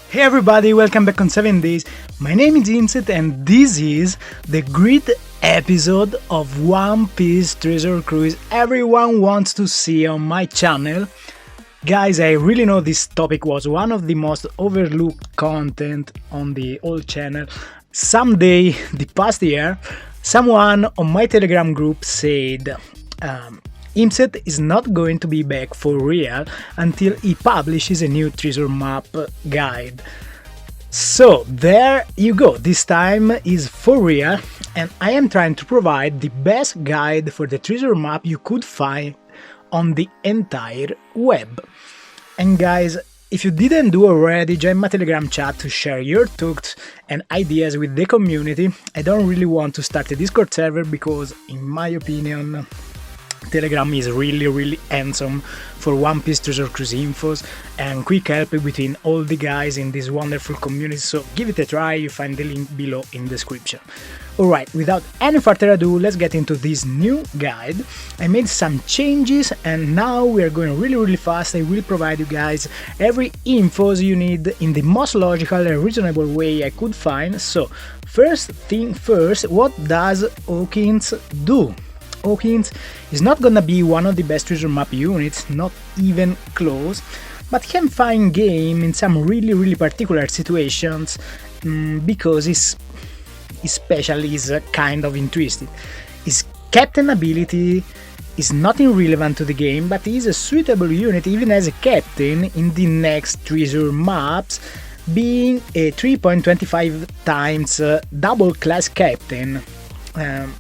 Hey everybody, welcome back on 7 Days. My name is Imset and this is the great episode of One Piece Treasure Cruise everyone wants to see on my channel. Guys, I really know this topic was one of the most overlooked content on the old channel. Someday, the past year, someone on my Telegram group said Imset is not going to be back for real until he publishes a new treasure map guide. So there you go, this time is for real and I am trying to provide the best guide for the treasure map you could find on the entire web. And guys, if you didn't do already, join my Telegram chat to share your thoughts and ideas with the community. I don't really want to start a Discord server because, in my opinion, Telegram is really handsome for One Piece Treasure Cruise infos and quick help between all the guys in this wonderful community, so give it a try, you find the link below in the description. Alright, without any further ado, let's get into this new guide. I made some changes and now we are going really fast. I will provide you guys every infos you need in the most logical and reasonable way I could find. So, first thing first, what does Hawkins do? Hawkins is not gonna be one of the best treasure map units, not even close, but can find game in some really particular situations because his special is kind of interesting. His captain ability is not irrelevant to the game, but he is a suitable unit even as a captain in the next treasure maps, being a 3.25 times double class captain.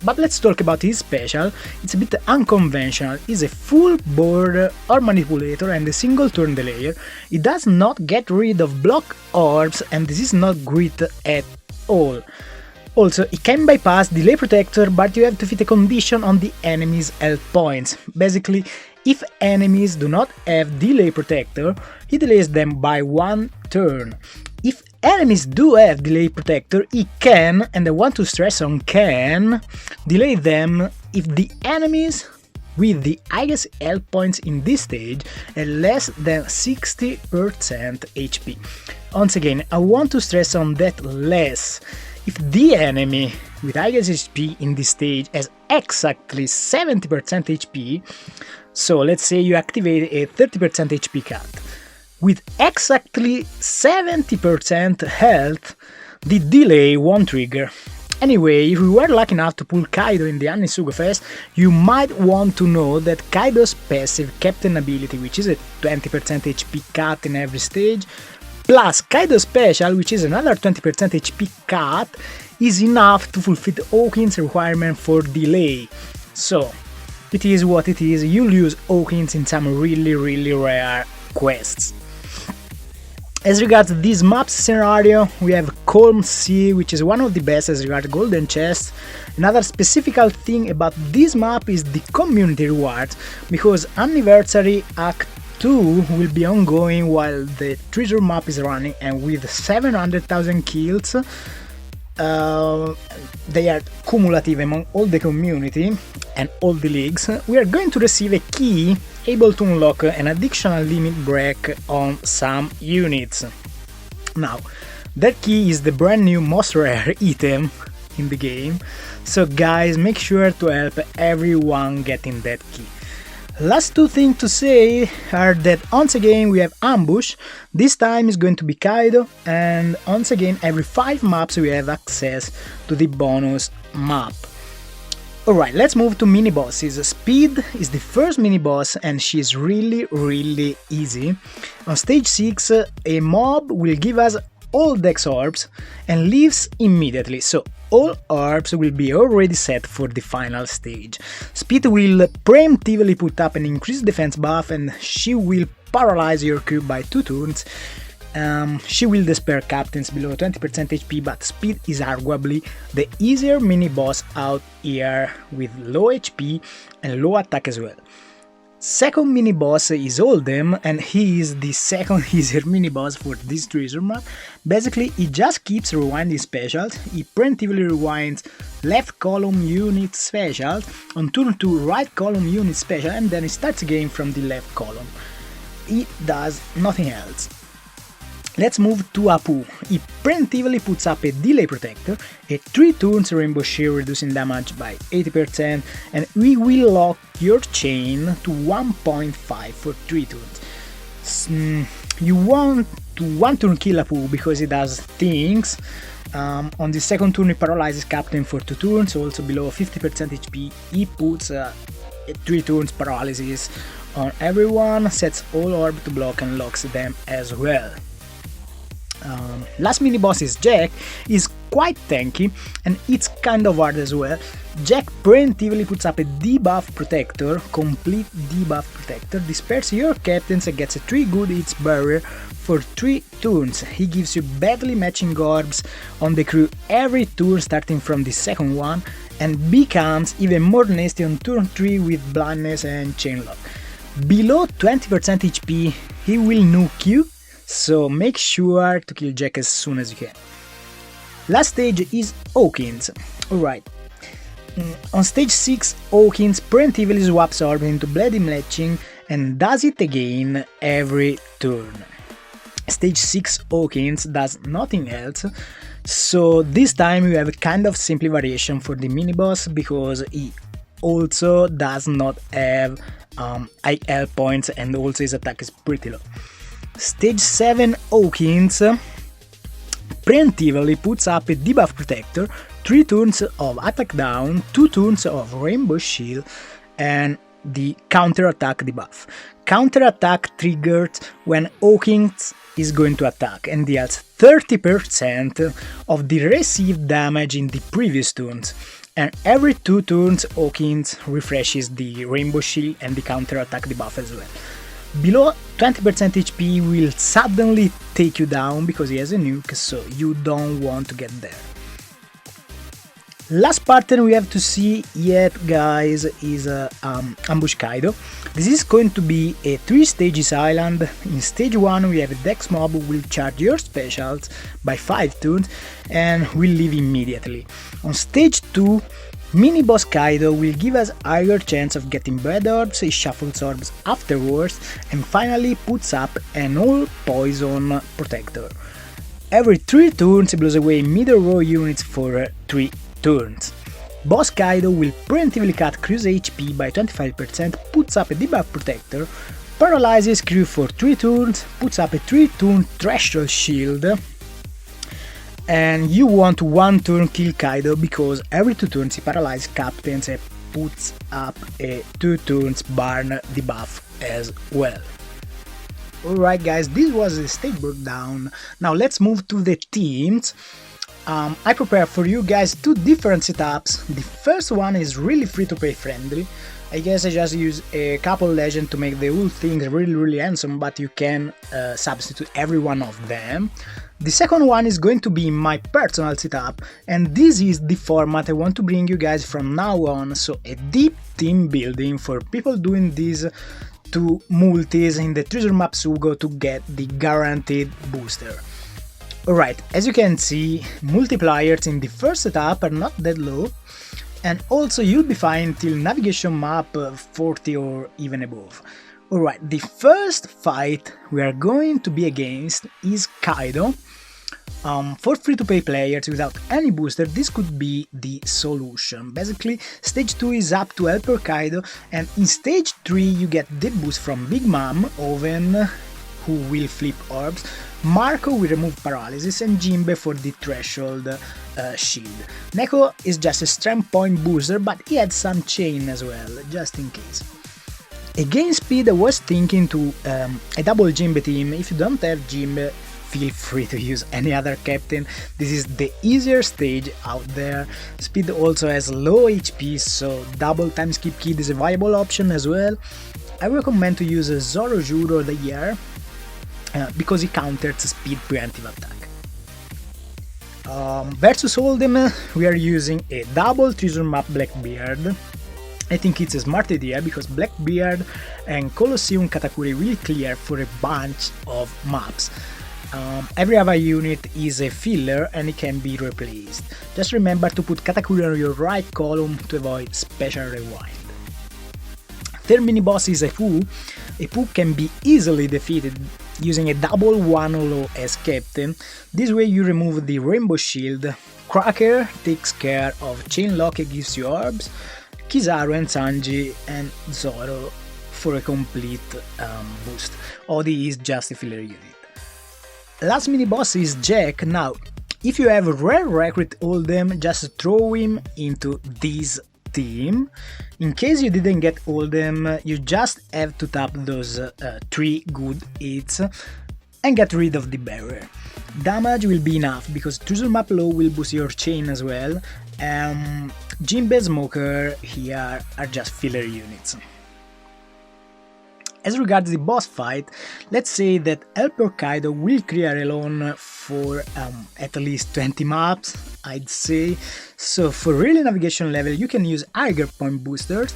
But let's talk about his special. It's a bit unconventional. He's a full board or manipulator and a single turn delayer. He does not get rid of block orbs and this is not great at all. Also, it can bypass delay protector, but you have to fit a condition on the enemy's health points. Basically, if enemies do not have delay protector, he delays them by one turn. If enemies do have delay protector, he can, and I want to stress on can, delay them if the enemies with the highest health points in this stage are less than 60% HP. Once again, I want to stress on that less. If the enemy with highest HP in this stage has exactly 70% HP, so let's say you activate a 30% HP cut, with exactly 70% health, the delay won't trigger. Anyway, if you were lucky enough to pull Kaido in the Anisugo Fest, you might want to know that Kaido's passive captain ability, which is a 20% HP cut in every stage, plus Kaido's special, which is another 20% HP cut, is enough to fulfill Hawkins' requirement for delay. So, it is what it is, you'll use Hawkins in some really rare quests. As regards this map scenario, we have Calm Sea, which is one of the best as regards golden chests. Another specific thing about this map is the community rewards, because Anniversary Act 2 will be ongoing while the treasure map is running, and with 700,000 kills, they are cumulative among all the community and all the leagues, we are going to receive a key able to unlock an additional limit break on some units. Now, that key is the brand new most rare item in the game, so guys, make sure to help everyone getting that key. Last two things to say are that once again we have Ambush, this time is going to be Kaido, and once again every 5 maps we have access to the bonus map. Alright, let's move to mini bosses. Speed is the first mini boss and she is really easy. On stage 6 a mob will give us all Dex orbs and leaves immediately, so all orbs will be already set for the final stage. Speed will preemptively put up an increased defense buff and she will paralyze your crew by 2 turns. She will despair captains below 20% HP, but Speed is arguably the easier mini boss out here with low HP and low attack as well. Second mini boss is Oldham, and he is the second easier mini boss for this treasure map. Basically, he just keeps rewinding specials. He preemptively rewinds left column unit special, on turn 2 right column unit special, and then he starts again from the left column. He does nothing else. Let's move to Apu. He preemptively puts up a delay protector, a 3 turns rainbow shield reducing damage by 80%, and we will lock your chain to 1.5 for 3 turns. You want to 1 turn kill Apu because he does things. On the second turn he paralyzes Captain for 2 turns, also below 50% HP he puts 3 turns paralysis on everyone, sets all orb to block and locks them as well. Last mini boss is Jack. Is quite tanky and it's kind of hard as well. Jack preemptively puts up a debuff protector, complete debuff protector, disperses your captains and gets a 3 good hits barrier for 3 turns. He gives you badly matching orbs on the crew every turn starting from the second one, and becomes even more nasty on turn 3 with blindness and chainlock. Below 20% HP he will nuke you, so make sure to kill Jack as soon as you can. Last stage is Hawkins. Alright, on stage 6 Hawkins preemptively swaps orb into Bloody Matching and does it again every turn. Stage 6 Hawkins does nothing else, so this time we have a kind of simple variation for the mini boss because he also does not have high health points and also his attack is pretty low. Stage 7 Hawkins preemptively puts up a debuff protector, 3 turns of attack down, 2 turns of rainbow shield, and the counter attack debuff. Counter attack triggered when Hawkins is going to attack and deals 30% of the received damage in the previous turns, and every 2 turns Hawkins refreshes the rainbow shield and the counter attack debuff as well. Below 20% HP will suddenly take you down because he has a nuke, so you don't want to get there. Last pattern we have to see yet, guys, is Ambush Kaido. This is going to be a 3 stages island. In stage 1 we have a Dex mob who will charge your specials by 5 turns and will leave immediately. On stage 2 mini boss Kaido will give us higher chance of getting bad orbs, he shuffles orbs afterwards, and finally puts up an all poison protector. Every 3 turns he blows away middle row units for 3 turns. Boss Kaido will preemptively cut crew's HP by 25%, puts up a debuff protector, paralyzes crew for 3 turns, puts up a 3 turn threshold shield, and you want 1 turn kill Kaido because every 2 turns he paralyzes captains and puts up a 2 turns burn debuff as well. Alright guys, this was the stage breakdown. Now let's move to the teams. I prepared for you guys 2 different setups. The first one is really free-to-play friendly. I guess I just use a couple legends to make the whole thing really handsome, but you can substitute every one of them. The second one is going to be my personal setup, and this is the format I want to bring you guys from now on, so a deep team building for people doing these 2 multis in the treasure map Sugo to get the guaranteed booster. Alright, as you can see, multipliers in the first setup are not that low, and also you'll be fine till navigation map 40 or even above. Alright, the first fight we are going to be against is Kaido. For free-to-play players without any booster, this could be the solution. Basically, stage 2 is up to Helper Kaido, and in stage 3 you get the boost from Big Mom, Oven, who will flip orbs, Marco will remove paralysis, and Jinbe for the threshold shield. Neko is just a strength point booster, but he had some chain as well, just in case. Against speed I was thinking to a double Jinbe team. If you don't have Jinbe, feel free to use any other captain. This is the easier stage out there. Speed also has low HP, so double time skip kid is a viable option as well. I recommend to use a Zoro Juro the year because he counters speed preemptive attack. Versus Hold'em we are using a double treasure map Blackbeard. I think it's a smart idea because Blackbeard and Colosseum Katakuri will clear for a bunch of maps. Every other unit is a filler and it can be replaced. Just remember to put Katakuri on your right column to avoid special rewind. Third mini boss is Epu. Epu can be easily defeated using a double 1 holo as captain. This way you remove the rainbow shield. Cracker takes care of Chainlock and gives you orbs. Kizaru and Sanji and Zoro for a complete boost. Odi is just a filler unit. Last mini boss is Jack. Now, if you have rare recruit all them, just throw him into this team. In case you didn't get all them, you just have to tap those 3 good hits and get rid of the barrier. Damage will be enough because Treasure Map Low will boost your chain as well. Jinbe Smoker here are just filler units. As regards the boss fight, let's say that Helper Kaido will clear alone for at least 20 maps, I'd say. So for really navigation level you can use higher point boosters.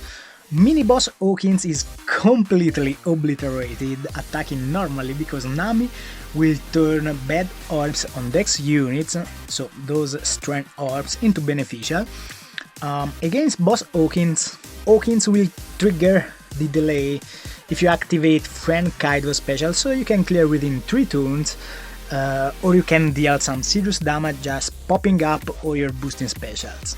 Mini boss Hawkins is completely obliterated attacking normally because Nami will turn bad orbs on Dex units, so those strength orbs, into beneficial. Against boss Hawkins will trigger the delay if you activate Friend Kaido special, so you can clear within 3 turns, or you can deal some serious damage just popping up all your boosting specials.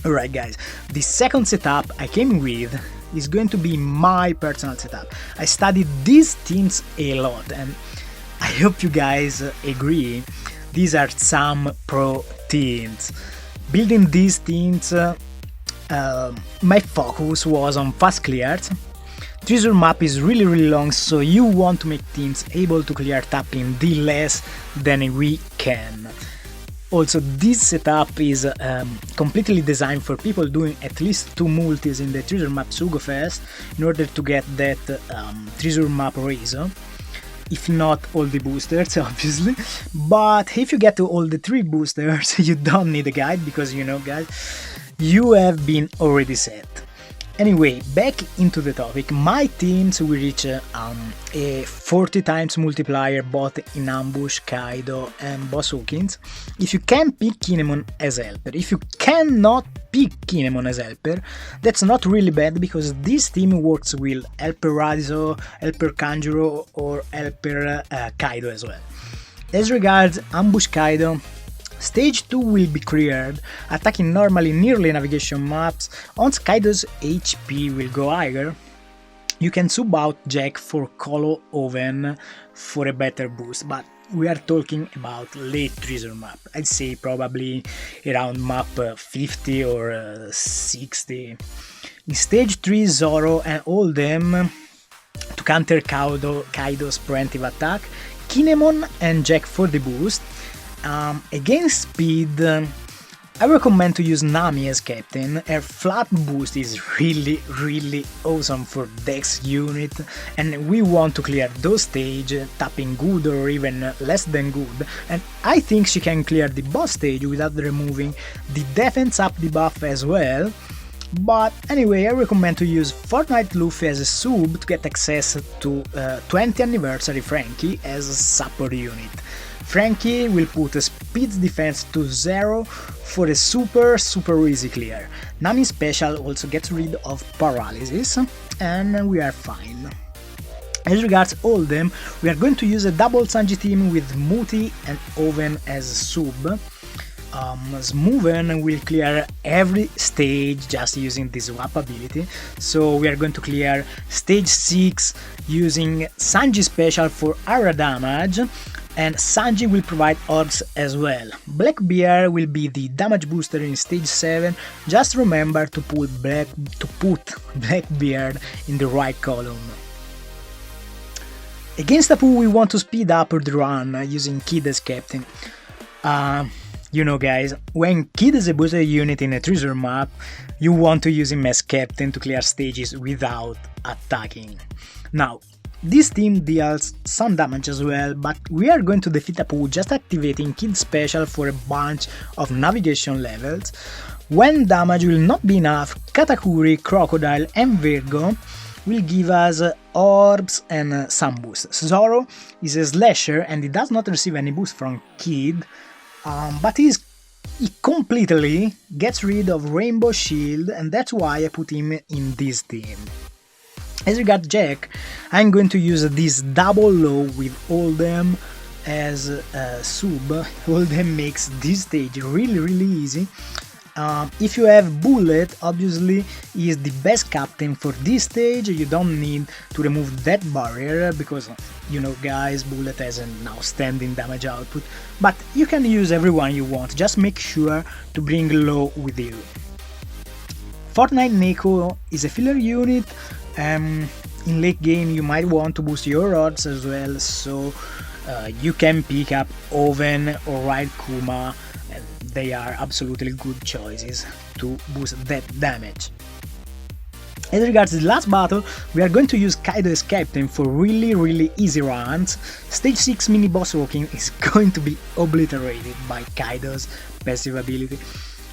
Alright guys, the second setup I came with is going to be my personal setup. I studied these teams a lot and I hope you guys agree, these are some pro teams. Building these teams, my focus was on fast clears. Treasure map is really long, so you want to make teams able to clear tapping the less than we can. Also, this setup is completely designed for people doing at least 2 multis in the Treasure Map Sugo Fest in order to get that Treasure Map Razor. If not all the boosters, obviously. But if you get to all the 3 boosters, you don't need a guide because you know, guys, you have been already set. Anyway, back into the topic, my teams will reach a 40 times multiplier both in Ambush, Kaido and Boss Hawkins. If you can pick Kinemon as helper, if you cannot pick Kinemon as helper, that's not really bad because this team works with Helper Radiso, Helper Kanjuro or Helper Kaido as well. As regards Ambush Kaido, Stage 2 will be cleared, attacking normally nearly navigation maps. Once Kaido's HP will go higher, you can sub out Jack for Colo Oven for a better boost, but we are talking about late treasure map. I'd say probably around map 50 or 60. In stage 3, Zoro and all them to counter Kaido's preemptive attack, Kinemon and Jack for the boost. Against speed, I recommend to use Nami as captain. Her flat boost is really awesome for Dex unit, and we want to clear those stage tapping good or even less than good, and I think she can clear the boss stage without removing the defense up debuff as well. But anyway, I recommend to use Fortnite Luffy as a sub to get access to 20th anniversary Frankie as a support unit. Frankie will put a speed defense to 0 for a super easy clear. Nami special also gets rid of paralysis, and we are fine. As regards all them, we are going to use a double Sanji team with Muti and Oven as sub. Smoothen will clear every stage just using this swap ability, so we are going to clear stage 6 using Sanji special for area damage, and Sanji will provide orbs as well. Blackbeard will be the damage booster in stage 7, just remember to put Blackbeard in the right column. Against Apu we want to speed up the run using Kid as captain. You know guys, when Kid is a booster unit in a treasure map, you want to use him as captain to clear stages without attacking. Now, this team deals some damage as well, but we are going to defeat Apu just activating Kid special for a bunch of navigation levels. When damage will not be enough, Katakuri, Crocodile and Virgo will give us orbs and some boosts. Zoro is a slasher and he does not receive any boost from Kid, but he completely gets rid of Rainbow Shield, and that's why I put him in this team. As regard Jack, I'm going to use this double low with all them as a sub. All them makes this stage really easy. If you have Bullet, obviously he is the best captain for this stage. You don't need to remove that barrier because, you know guys, Bullet has an outstanding damage output, but you can use everyone you want, just make sure to bring low with you. Fortnite Neko is a filler unit. In late game you might want to boost your odds as well, so you can pick up Oven or Ride Kuma, and they are absolutely good choices to boost that damage. As regards the last battle, we are going to use Kaido as captain for really easy runs. Stage 6 mini boss walking is going to be obliterated by Kaido's passive ability.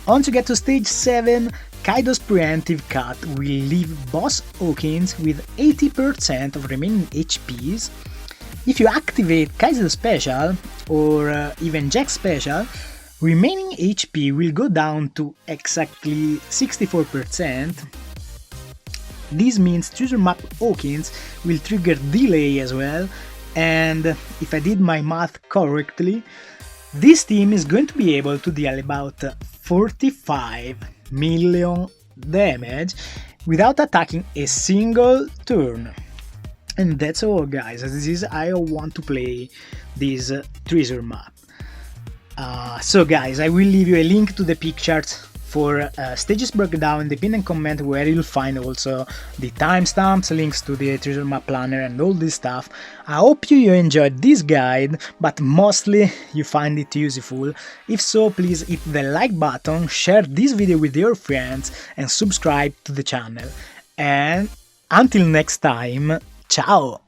Once you get to stage 7, Kaido's preemptive cut will leave boss Hawkins with 80% of remaining HPs. If you activate Kaido's special, or even Jack's special, remaining HP will go down to exactly 64%. This means treasure map Hawkins will trigger delay as well, and if I did my math correctly, this team is going to be able to deal about 45 million damage without attacking a single turn. And that's all guys, this is how I want to play this treasure map. So guys, I will leave you a link to the pictures for stages breakdown in the pinned comment, where you'll find also the timestamps, links to the treasure map planner and all this stuff. I hope you enjoyed this guide, but mostly you find it useful. If so, please hit the like button, share this video with your friends and subscribe to the channel. And until next time, ciao!